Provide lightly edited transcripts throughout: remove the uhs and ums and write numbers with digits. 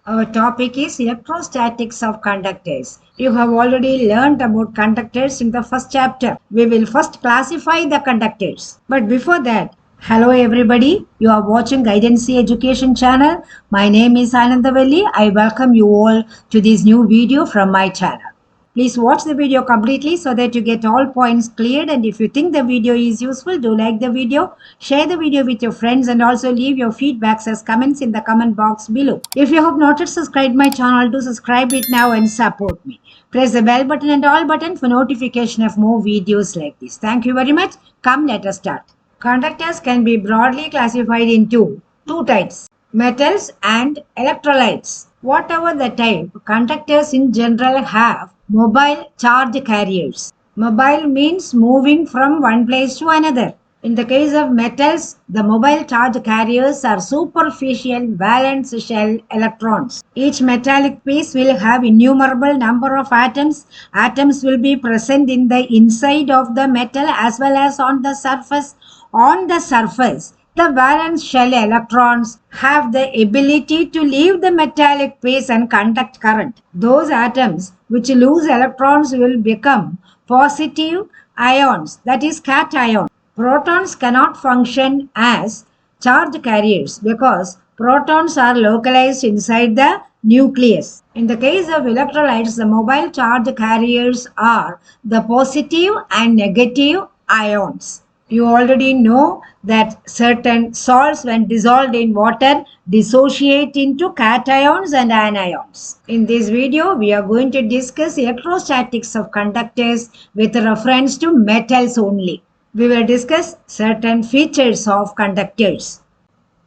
Our topic is electrostatics of conductors. You have already learned about conductors in the first chapter. We will first classify the conductors. But before that, hello everybody. You are watching Guidancee Education channel. My name is Ananthavalli. I welcome you all to this new video from my channel. Please watch the video completely so that you get all points cleared, and if you think the video is useful, do like the video, share the video with your friends, and also leave your feedbacks as comments in the comment box below. If you have not yet subscribed my channel, do subscribe it now and support me. Press the bell button and all button for notification of more videos like this. Thank you very much. Come, let us start. Conductors can be broadly classified into two types: metals and electrolytes. Whatever the type, conductors in general have mobile charge carriers. Mobile means moving from one place to another. In the case of metals, the mobile charge carriers are superficial valence shell electrons. Each metallic piece will have innumerable number of atoms. Atoms will be present in the inside of the metal as well as on the surface. On the surface, the valence shell electrons have the ability to leave the metallic piece and conduct current. Those atoms which lose electrons will become positive ions, that is cation. Protons cannot function as charge carriers because protons are localized inside the nucleus. In the case of electrolytes, the mobile charge carriers are the positive and negative ions. You already know that certain salts, when dissolved in water, dissociate into cations and anions. In this video, we are going to discuss electrostatics of conductors with reference to metals only. We will discuss certain features of conductors.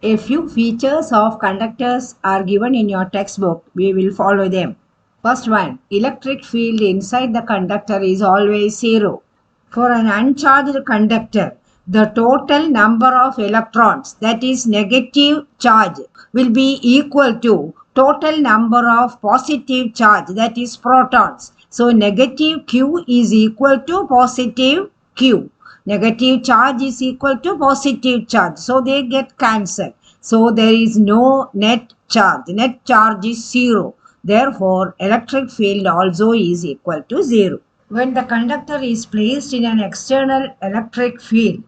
A few features of conductors are given in your textbook. We will follow them. First one, electric field inside the conductor is always zero. For an uncharged conductor, the total number of electrons, that is negative charge, will be equal to total number of positive charge, that is protons. So negative Q is equal to positive Q. Negative charge is equal to positive charge. So they get cancelled. So there is no net charge. Net charge is zero. Therefore, electric field also is equal to zero. When the conductor is placed in an external electric field,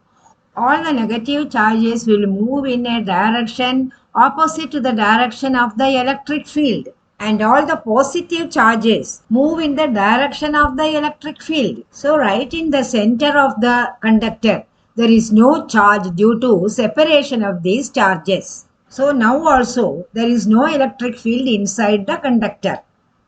all the negative charges will move in a direction opposite to the direction of the electric field, and all the positive charges move in the direction of the electric field. So right in the center of the conductor, there is no charge due to separation of these charges. So now also there is no electric field inside the conductor.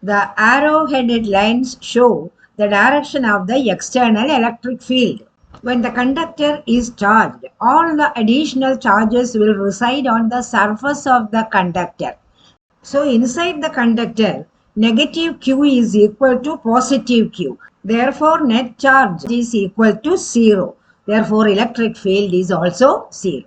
The arrow-headed lines show the direction of the external electric field. When the conductor is charged, all the additional charges will reside on the surface of the conductor. So inside the conductor, negative Q is equal to positive Q. Therefore, net charge is equal to zero. Therefore, electric field is also zero.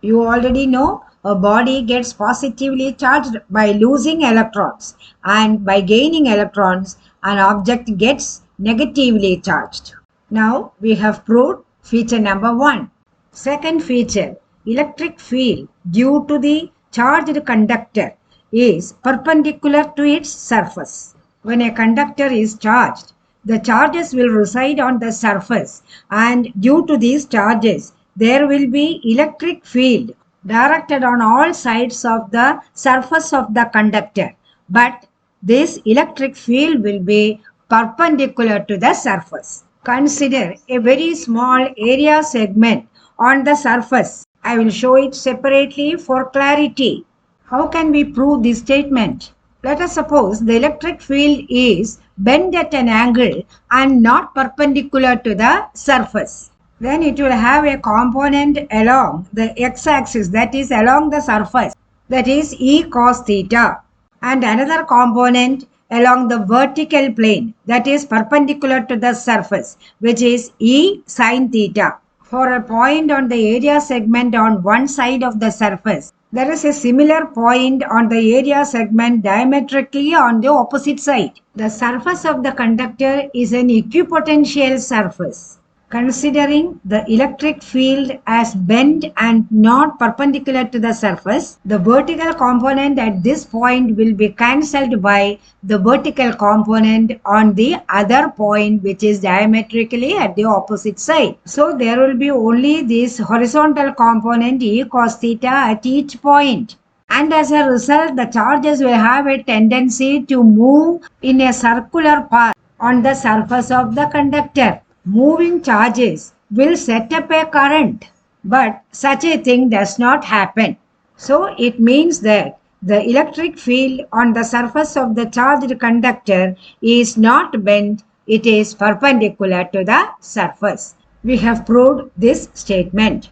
You already know a body gets positively charged by losing electrons, and by gaining electrons, an object gets negatively charged. Now we have proved feature number 1. Second feature, electric field due to the charged conductor is perpendicular to its surface. When a conductor is charged, the charges will reside on the surface, and due to these charges, there will be electric field directed on all sides of the surface of the conductor. But this electric field will be perpendicular to the surface. Consider a very small area segment on the surface. I will show it separately for clarity. How can we prove this statement? Let us suppose the electric field is bent at an angle and not perpendicular to the surface. Then it will have a component along the x-axis, that is along the surface, that is E cos theta, and another component along the vertical plane, that is perpendicular to the surface, which is E sin theta. For a point on the area segment on one side of the surface, there is a similar point on the area segment diametrically on the opposite side. The surface of the conductor is an equipotential surface. Considering the electric field as bent and not perpendicular to the surface, the vertical component at this point will be cancelled by the vertical component on the other point, which is diametrically at the opposite side. So there will be only this horizontal component E cos theta at each point. And as a result, the charges will have a tendency to move in a circular path on the surface of the conductor. Moving charges will set up a current, but such a thing does not happen. So it means that the electric field on the surface of the charged conductor is not bent, it is perpendicular to the surface. We have proved this statement.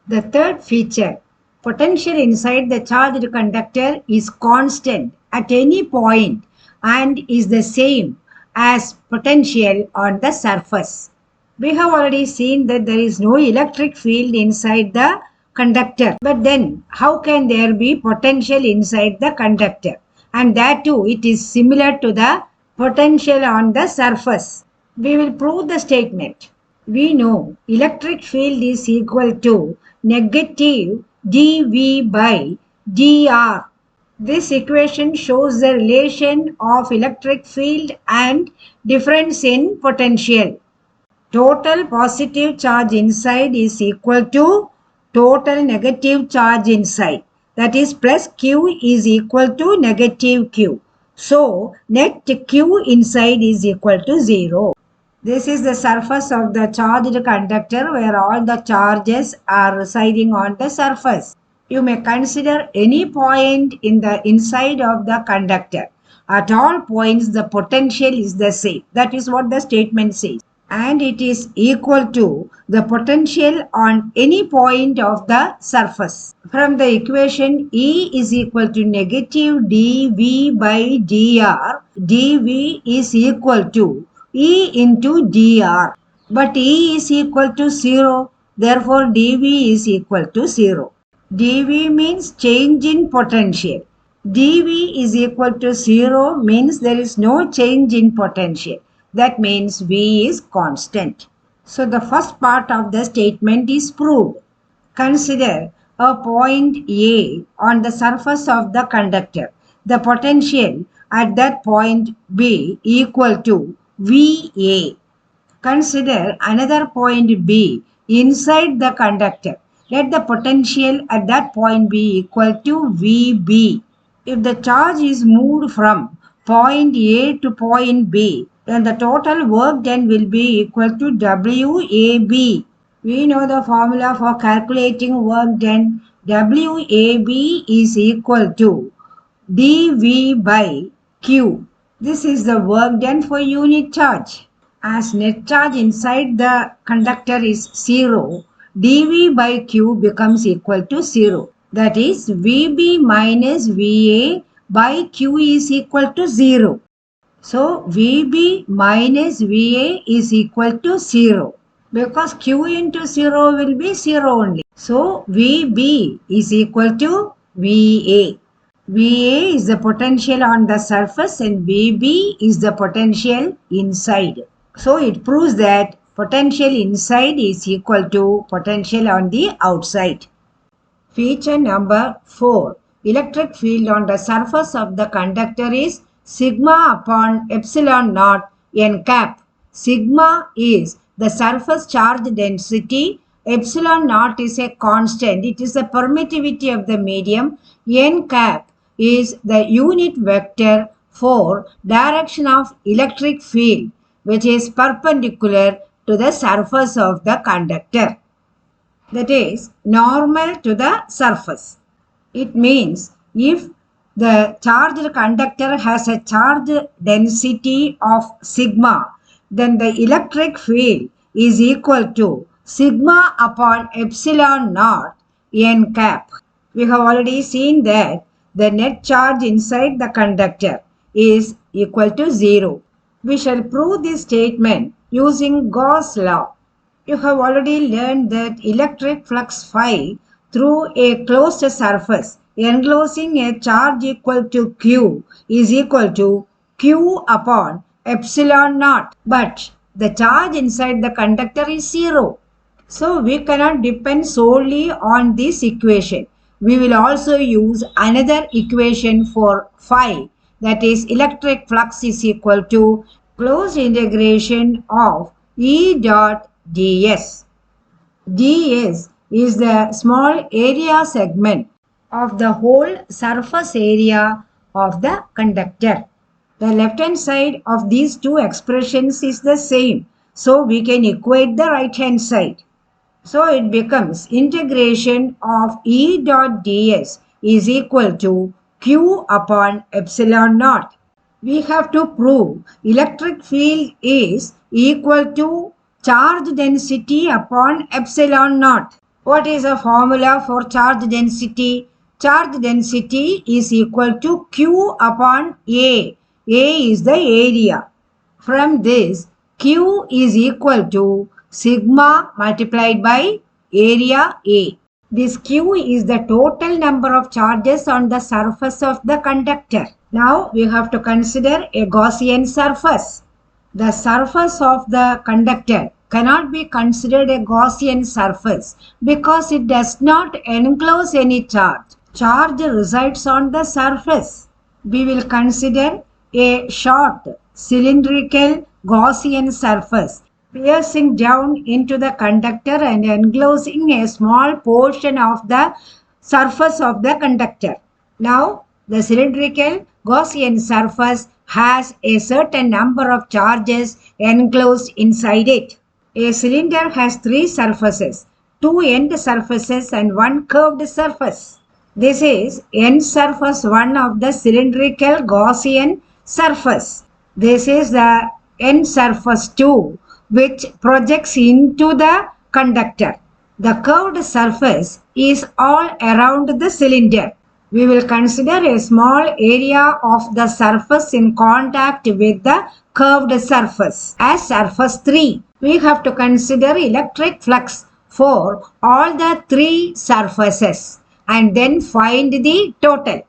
The third feature, potential inside the charged conductor is constant at any point and is the same as potential on the surface. We have already seen that there is no electric field inside the conductor. But then how can there be potential inside the conductor? And that too, it is similar to the potential on the surface. We will prove the statement. We know electric field is equal to negative dV by dr. This equation shows the relation of electric field and difference in potential. Total positive charge inside is equal to total negative charge inside. That is, plus Q is equal to negative Q. So net Q inside is equal to 0. This is the surface of the charged conductor where all the charges are residing on the surface. You may consider any point in the inside of the conductor. At all points, the potential is the same. That is what the statement says. And it is equal to the potential on any point of the surface. From the equation, E is equal to negative dV by dr. dV is equal to E into dr. But E is equal to 0. Therefore, dV is equal to 0. dV means change in potential. dV is equal to 0 means there is no change in potential. That means V is constant. So the first part of the statement is proved. Consider a point A on the surface of the conductor. The potential at that point B equal to VA. Consider another point B inside the conductor. Let the potential at that point be equal to VB. If the charge is moved from point A to point B, then the total work done will be equal to WAB. We know the formula for calculating work done. WAB is equal to dV by Q. This is the work done for unit charge. As net charge inside the conductor is 0, dV by Q becomes equal to 0. That is, VB minus VA by Q is equal to 0. So, VB minus VA is equal to 0. Because Q into 0 will be 0 only. So, VB is equal to VA. VA is the potential on the surface and VB is the potential inside. So it proves that potential inside is equal to potential on the outside. Feature number 4. Electric field on the surface of the conductor is sigma upon epsilon naught n cap. Sigma is the surface charge density. Epsilon naught is a constant. It is the permittivity of the medium. N cap is the unit vector for direction of electric field, which is perpendicular to the surface of the conductor. That is normal to the surface. It means if the charged conductor has a charge density of sigma, then the electric field is equal to sigma upon epsilon naught n cap. We have already seen that the net charge inside the conductor is equal to 0. We shall prove this statement using Gauss' law. You have already learned that electric flux phi through a closed surface enclosing a charge equal to Q is equal to Q upon epsilon naught. But the charge inside the conductor is 0. So we cannot depend solely on this equation. We will also use another equation for phi, that is electric flux is equal to closed integration of E dot ds. ds is the small area segment of the whole surface area of the conductor. The left hand side of these two expressions is the same, so we can equate the right hand side. So it becomes integration of E dot ds is equal to Q upon epsilon naught. We have to prove electric field is equal to charge density upon epsilon naught. What is the formula for charge density? Charge density is equal to Q upon A. A is the area. From this, Q is equal to sigma multiplied by area A. This Q is the total number of charges on the surface of the conductor. Now we have to consider a Gaussian surface. The surface of the conductor cannot be considered a Gaussian surface because it does not enclose any charge. Charge resides on the surface. We will consider a short cylindrical Gaussian surface piercing down into the conductor and enclosing a small portion of the surface of the conductor. Now, the cylindrical Gaussian surface has a certain number of charges enclosed inside it. A cylinder has three surfaces, two end surfaces and one curved surface. This is end surface 1 of the cylindrical Gaussian surface. This is the end surface 2, which projects into the conductor. The curved surface is all around the cylinder. We will consider a small area of the surface in contact with the curved surface as surface 3. We have to consider electric flux for all the three surfaces and then find the total.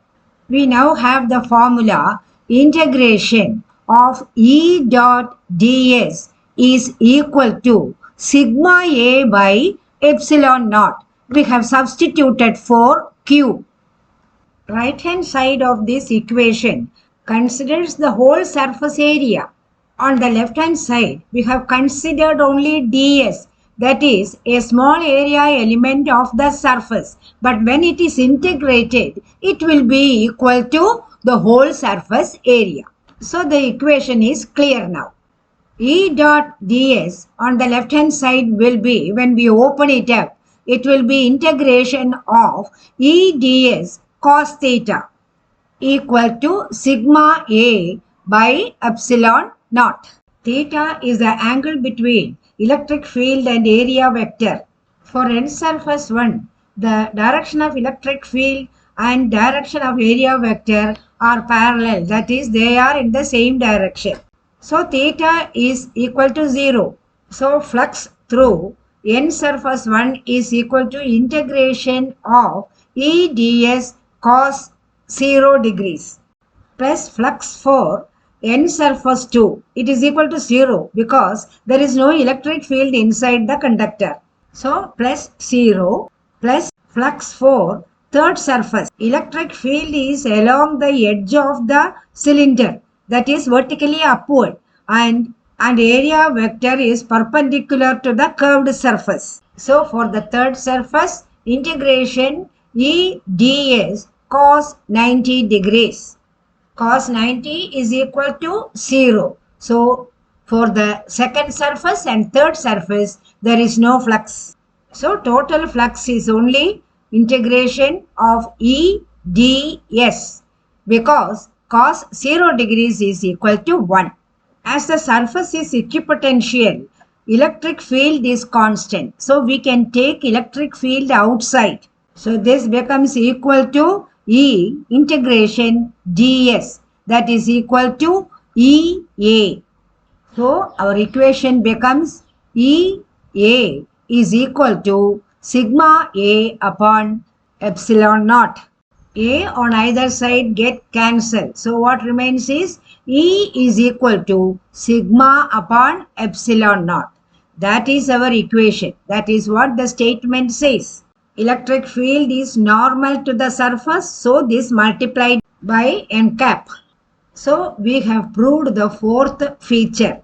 We now have the formula integration of E dot ds is equal to sigma A by epsilon naught. We have substituted for Q. Right hand side of this equation considers the whole surface area. On the left hand side, we have considered only ds, that is a small area element of the surface. But when it is integrated, it will be equal to the whole surface area. So the equation is clear now. E dot ds on the left hand side will be, when we open it up, it will be integration of E ds cos theta equal to sigma A by epsilon naught. Theta is the angle between electric field and area vector. For end surface 1, the direction of electric field and direction of area vector are parallel, that is they are in the same direction. So theta is equal to 0. So flux through end surface 1 is equal to integration of E ds cos 0 degrees plus flux for end surface 2. It is equal to 0 because there is no electric field inside the conductor. So plus 0 plus flux for third surface. Electric field is along the edge of the cylinder, that is vertically upward, and area vector is perpendicular to the curved surface. So for the third surface, integration E ds cos 90 degrees. Cos 90 is equal to 0. So for the second surface and third surface, there is no flux. So total flux is only integration of E ds because cos 0 degrees is equal to 1. As the surface is equipotential, electric field is constant. So we can take electric field outside. So this becomes equal to E integration ds, that is equal to EA. So our equation becomes EA is equal to sigma A upon epsilon naught. A on either side get cancelled. So what remains is E is equal to sigma upon epsilon naught. That is our equation. That is what the statement says. Electric field is normal to the surface, so this multiplied by n cap. So we have proved the fourth feature.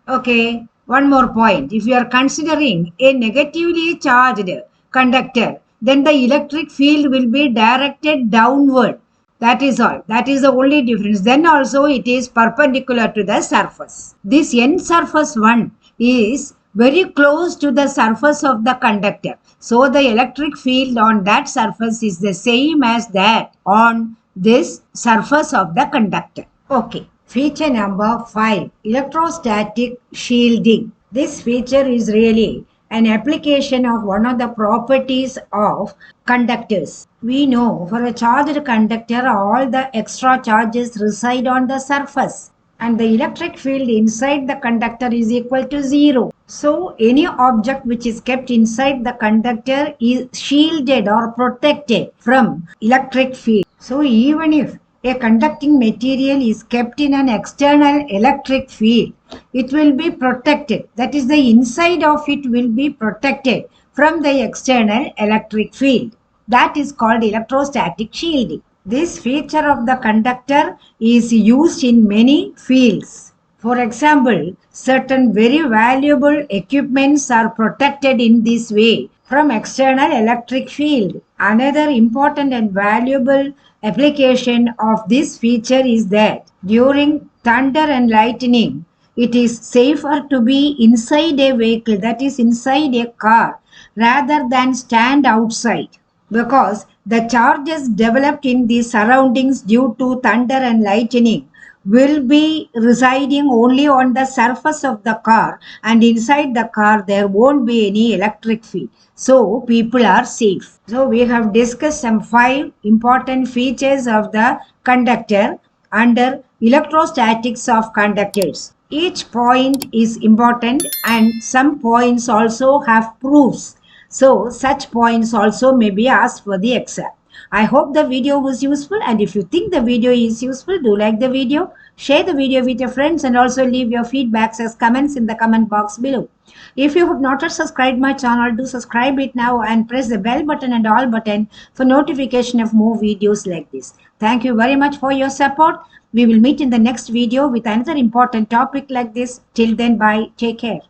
Okay, one more point. If you are considering a negatively charged conductor, then the electric field will be directed downward. That is all. That is the only difference. Then also it is perpendicular to the surface. This end surface one is very close to the surface of the conductor. So the electric field on that surface is the same as that on this surface of the conductor. Okay. Feature number 5, electrostatic shielding. This feature is really an application of one of the properties of conductors. We know for a charged conductor, all the extra charges reside on the surface and the electric field inside the conductor is equal to 0. So any object which is kept inside the conductor is shielded or protected from electric field. So even if a conducting material is kept in an external electric field, it will be protected. That is, the inside of it will be protected from the external electric field. That is called electrostatic shielding. This feature of the conductor is used in many fields. For example, certain very valuable equipments are protected in this way from external electric field. Another important and valuable application of this feature is that during thunder and lightning, it is safer to be inside a vehicle, that is inside a car, rather than stand outside, because the charges developed in the surroundings due to thunder and lightning will be residing only on the surface of the car, and inside the car there won't be any electric field. So people are safe. So we have discussed some 5 important features of the conductor under electrostatics of conductors. Each point is important and some points also have proofs. So such points also may be asked for the exam. I hope the video was useful, and if you think the video is useful, do like the video, share the video with your friends, and also leave your feedbacks as comments in the comment box below. If you have not yet subscribed my channel, do subscribe it now and press the bell button and all button for notification of more videos like this. Thank you very much for your support. We will meet in the next video with another important topic like this. Till then, bye. Take care.